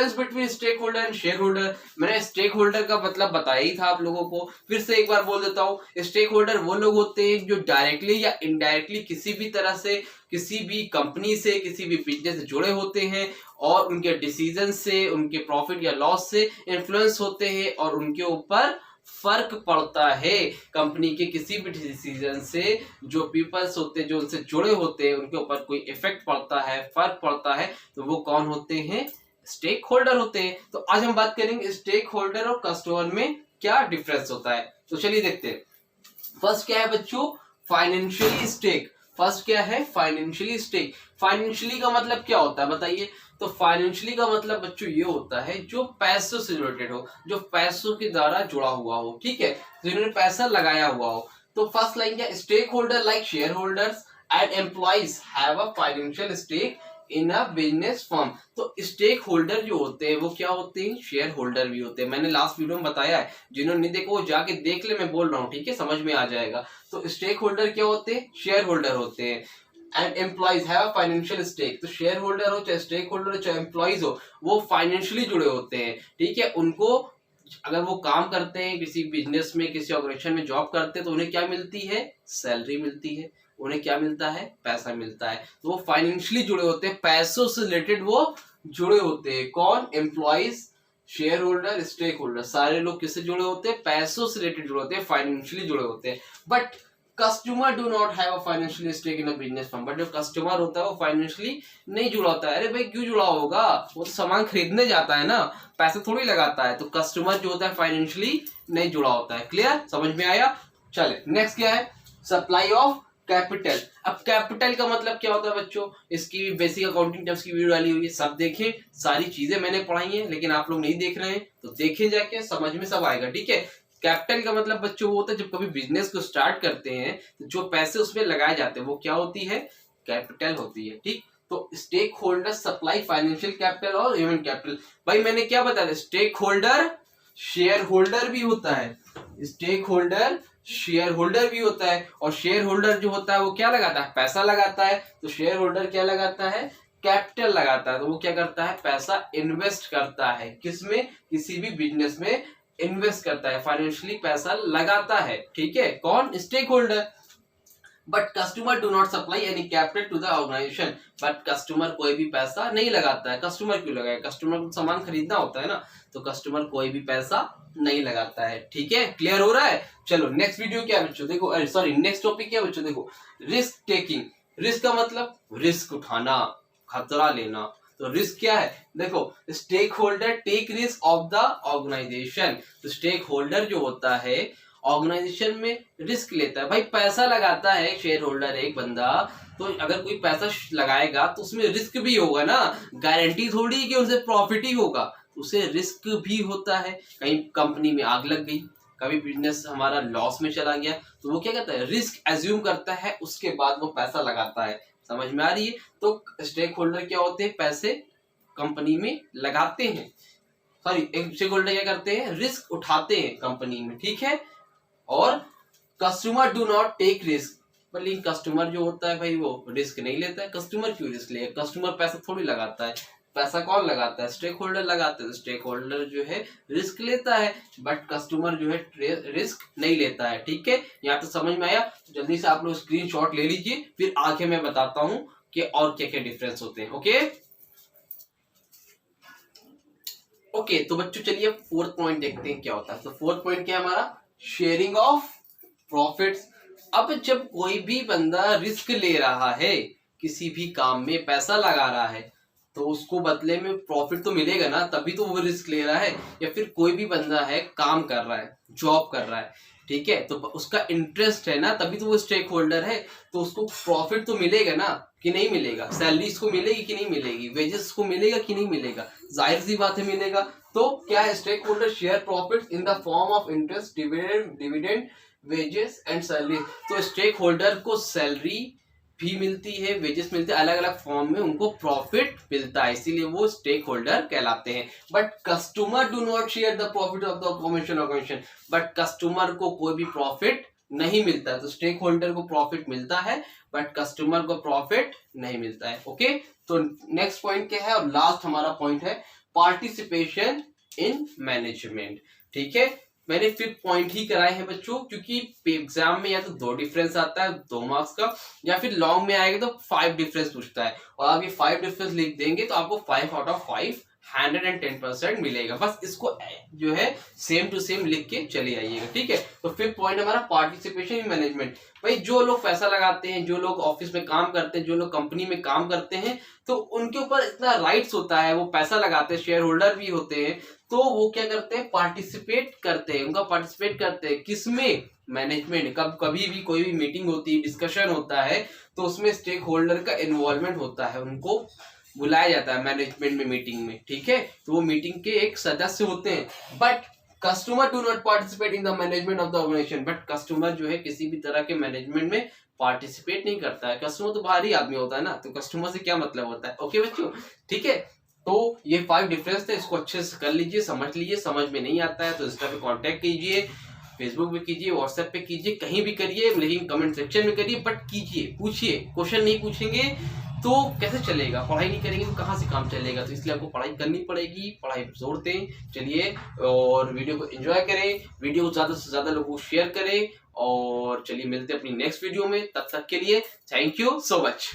Difference between stakeholder and shareholder, मैंने stakeholder का मतलब बताया ही था आप लोगों को, फिर से एक बार बोल देता हूँ। स्टेक होल्डर वो लोग होते हैं जो डायरेक्टली या इनडायरेक्टली किसी भी तरह से, किसी भी कंपनी से, किसी भी बिजनेस से जुड़े होते हैं और उनके डिसीजन से, उनके प्रॉफिट या लॉस से इन्फ्लुएंस होते हैं और उनके ऊपर फर्क पड़ता है। कंपनी के किसी भी डिसीजन से जो पीपल्स होते हैं, जो उनसे जुड़े होते हैं, उनके ऊपर कोई इफेक्ट पड़ता है, फर्क पड़ता है, तो वो कौन होते हैं? स्टेक होल्डर होते हैं। तो आज हम बात करेंगे स्टेक होल्डर और कस्टमर में क्या डिफरेंस होता है। तो चलिए देखते हैं। फर्स्ट क्या है बच्चों? Financially stake. फर्स्ट क्या है? Financially stake. फाइनेंशियली का मतलब क्या होता है बताइए? तो फाइनेंशियली का मतलब बच्चों ये होता है जो पैसों से रिलेटेड हो, जो पैसों के द्वारा जुड़ा हुआ हो, ठीक है, जिन्होंने पैसा लगाया हुआ हो। तो फर्स्ट लाइन क्या? Stakeholder like shareholders and employees have a financial stake in a business firm. तो स्टेक होल्डर जो होते हैं वो क्या होते हैं? शेयर होल्डर भी होते हैं। मैंने लास्ट वीडियो में बताया है, जिन्होंने नहीं देखा वो जाके देख ले, मैं बोल रहा हूँ, ठीक है, समझ में आ जाएगा। तो स्टेक होल्डर क्या होते हैं? शेयर होल्डर होते हैं। And employees have financial stake. तो शेयर होल्डर हो चाहे स्टेक होल्डर हो चाहे एम्प्लॉइज हो, वो फाइनेंशियली जुड़े होते हैं, ठीक है। उनको अगर वो काम करते हैं किसी बिजनेस में, किसी ऑर्गेनाइजेशन में जॉब करते हैं, तो उन्हें क्या मिलती है? सैलरी मिलती है। उन्हें क्या मिलता है? पैसा मिलता है। तो वो फाइनेंशियली जुड़े होते हैं, पैसों से रिलेटेड वो जुड़े होते हैं। कौन? Employees, shareholder, stakeholder, सारे लोग किससे जुड़े होते हैं? पैसों से रिलेटेड जुड़े होते हैं, फाइनेंशियली जुड़े होते हैं। But customer do not have a financial stake in a business firm. But जो कस्टमर होता है वो फाइनेंशियली नहीं जुड़ा होता है। अरे भाई क्यों जुड़ा होगा? वो तो सामान खरीदने जाता है ना, पैसे थोड़ी लगाता है। तो कस्टमर जो होता है फाइनेंशियली नहीं जुड़ा होता है। क्लियर? समझ में आया? चले नेक्स्ट क्या है? Supply of capital. अब कैपिटल का मतलब क्या होता है बच्चों? इसकी बेसिक अकाउंटिंग टर्म्स की वीडियो डाली हुई है, सब देखें। सारी चीजें मैंने पढ़ाई हैं, लेकिन आप लोग नहीं देख रहे हैं, तो देखें जाके, समझ में सब आएगा, ठीक है। कैपिटल का मतलब बच्चों वो होता है जब कभी बिजनेस को स्टार्ट करते हैं तो जो पैसे उसमें लगाए जाते हैं वो क्या होती है? कैपिटल होती है, ठीक। तो stakeholder supply financial capital और ह्यूमन कैपिटल। भाई मैंने क्या बताया? स्टेक होल्डर शेयर होल्डर भी होता है, स्टेक होल्डर शेयर होल्डर भी होता है। और शेयर होल्डर जो होता है वो क्या लगाता है? पैसा लगाता है। तो शेयर होल्डर क्या लगाता है? कैपिटल लगाता है। तो वो क्या करता है? पैसा इन्वेस्ट करता है। किसमें? किसी भी बिजनेस में इन्वेस्ट करता है, फाइनेंशियली पैसा लगाता है, ठीक है। कौन? Stakeholder. But customer do not supply any capital to the organisation. But customer कोई भी पैसा नहीं लगाता है। कस्टमर क्यों लगाए? कस्टमर को सामान खरीदना होता है ना, तो कस्टमर कोई भी पैसा नहीं लगाता है, ठीक है। क्लियर हो रहा है? चलो नेक्स्ट वीडियो क्या है बच्चों? देखो, सॉरी नेक्स्ट टॉपिक क्या है बच्चों? देखो, रिस्क टेकिंग। रिस्क का मतलब रिस्क उठाना, खतरा लेना। तो रिस्क क्या है? देखो, stakeholder take risk of the organisation. तो स्टेक होल्डर जो होता है ऑर्गेनाइजेशन में रिस्क लेता है। भाई पैसा लगाता है शेयर होल्डर एक बंदा, तो अगर कोई पैसा लगाएगा तो उसमें रिस्क भी होगा ना, गारंटी थोड़ी कि उनसे प्रॉफिट ही होगा, उसे रिस्क भी होता है। कहीं कंपनी में आग लग गई, कभी बिजनेस हमारा लॉस में चला गया, तो वो क्या करता है? रिस्क एज्यूम करता है, उसके बाद वो पैसा लगाता है। समझ में आ रही है? तो स्टेक होल्डर क्या होते हैं? पैसे कंपनी में लगाते हैं। सॉरी, एक स्टेक होल्डर क्या करते हैं? रिस्क उठाते हैं कंपनी में, ठीक है। और customer do not take risk. लेकिन कस्टमर जो होता है भाई वो रिस्क नहीं लेता है। कस्टमर क्यों रिस्क लेगा? कस्टमर पैसा थोड़ी लगाता है। पैसा कौन लगाता है? स्टेक होल्डर लगाता है। स्टेक होल्डर जो है रिस्क लेता है, बट कस्टमर जो है रिस्क नहीं लेता है, ठीक है। यहाँ तो समझ में आया? तो जल्दी से आप लोग स्क्रीनशॉट ले लीजिए, फिर आगे मैं बताता हूँ कि और क्या क्या डिफरेंस होते हैं। ओके, तो बच्चों चलिए फोर्थ पॉइंट देखते हैं क्या होता है। तो फोर्थ पॉइंट क्या है हमारा? Sharing of profits. अब जब कोई भी बंदा रिस्क ले रहा है, किसी भी काम में पैसा लगा रहा है, तो उसको बदले में प्रॉफिट तो मिलेगा ना, तभी तो वो रिस्क ले रहा है। या फिर कोई भी बंदा है काम कर रहा है, जॉब कर रहा है, ठीक है, तो उसका इंटरेस्ट है ना, तभी तो वो स्टेक होल्डर है। तो उसको प्रॉफिट तो मिलेगा ना कि नहीं मिलेगा? सैलरी इसको मिलेगी कि नहीं मिलेगी? वेजेस को मिलेगा कि नहीं मिलेगा? जाहिर सी बात है मिलेगा। तो क्या है? Stakeholder share profit in the form of interest, dividend, wages and salary. तो स्टेक होल्डर को सैलरी भी मिलती है, वेजेस मिलते हैं, अलग अलग फॉर्म में उनको प्रॉफिट मिलता है, इसीलिए वो स्टेक होल्डर कहलाते हैं। But customer do not share the profit of the organisation. But customer को कोई भी प्रॉफिट नहीं मिलता। तो स्टेक होल्डर को प्रॉफिट मिलता है, बट कस्टमर को प्रॉफिट नहीं मिलता है। ओके, तो नेक्स्ट पॉइंट क्या है और लास्ट हमारा पॉइंट है, पार्टिसिपेशन इन मैनेजमेंट। ठीक है, मैंने 5th पॉइंट ही कराए हैं बच्चों, क्योंकि एग्जाम में या तो 2 डिफरेंस आता है 2 मार्क्स का, या फिर लॉन्ग में आएगा तो 5 डिफरेंस पूछता है, और आप ये 5 डिफरेंस लिख देंगे तो आपको 5 आउट ऑफ 5 110% मिलेगा। बस इसको जो है सेम टू सेम लिख के चले आइएगा। ठीक है, तो 5th पॉइंट हमारा पार्टिसिपेशन इन मैनेजमेंट। भाई जो लोग पैसा लगाते हैं, जो लोग ऑफिस में काम करते हैं, जो लोग कंपनी में काम करते हैं, तो उनके ऊपर इतना राइट्स होता है, वो पैसा लगाते हैं, शेयर होल्डर भी होते हैं, तो वो क्या करते हैं, पार्टिसिपेट करते हैं। उनका पार्टिसिपेट करते हैं किसमें, मैनेजमेंट। कभी भी कोई भी मीटिंग होती है, डिस्कशन होता है, तो उसमें स्टेक होल्डर का इन्वॉल्वमेंट होता है, उनको बुलाया जाता है मैनेजमेंट में मीटिंग में। ठीक है, तो वो मीटिंग के एक सदस्य होते हैं। But customer do not participate in the management of the organisation. But customer जो है किसी भी तरह के मैनेजमेंट में पार्टिसिपेट नहीं करता है। कस्टमर तो बाहरी आदमी होता है ना, तो कस्टमर से क्या मतलब होता है। ओके बच्चों, ठीक है, तो ये 5 डिफरेंस थे, इसको अच्छे से कर लीजिए, समझ लीजिए। समझ में नहीं आता है तो इंस्टा पे कांटेक्ट कीजिए, फेसबुक पे कीजिए, व्हाट्सएप पे कीजिए, कहीं भी करिए, लेकिन कमेंट सेक्शन में करिए, बट कीजिए, पूछिए। क्वेश्चन नहीं पूछेंगे तो कैसे चलेगा, पढ़ाई नहीं करेंगे तो कहाँ से काम चलेगा। तो इसलिए आपको पढ़ाई करनी पड़ेगी, पढ़ाई पर जोर दें। चलिए, और वीडियो को एंजॉय करें, वीडियो को ज़्यादा से ज़्यादा लोगों को शेयर करें, और चलिए मिलते हैं अपनी नेक्स्ट वीडियो में। तब तक के लिए थैंक यू सो मच।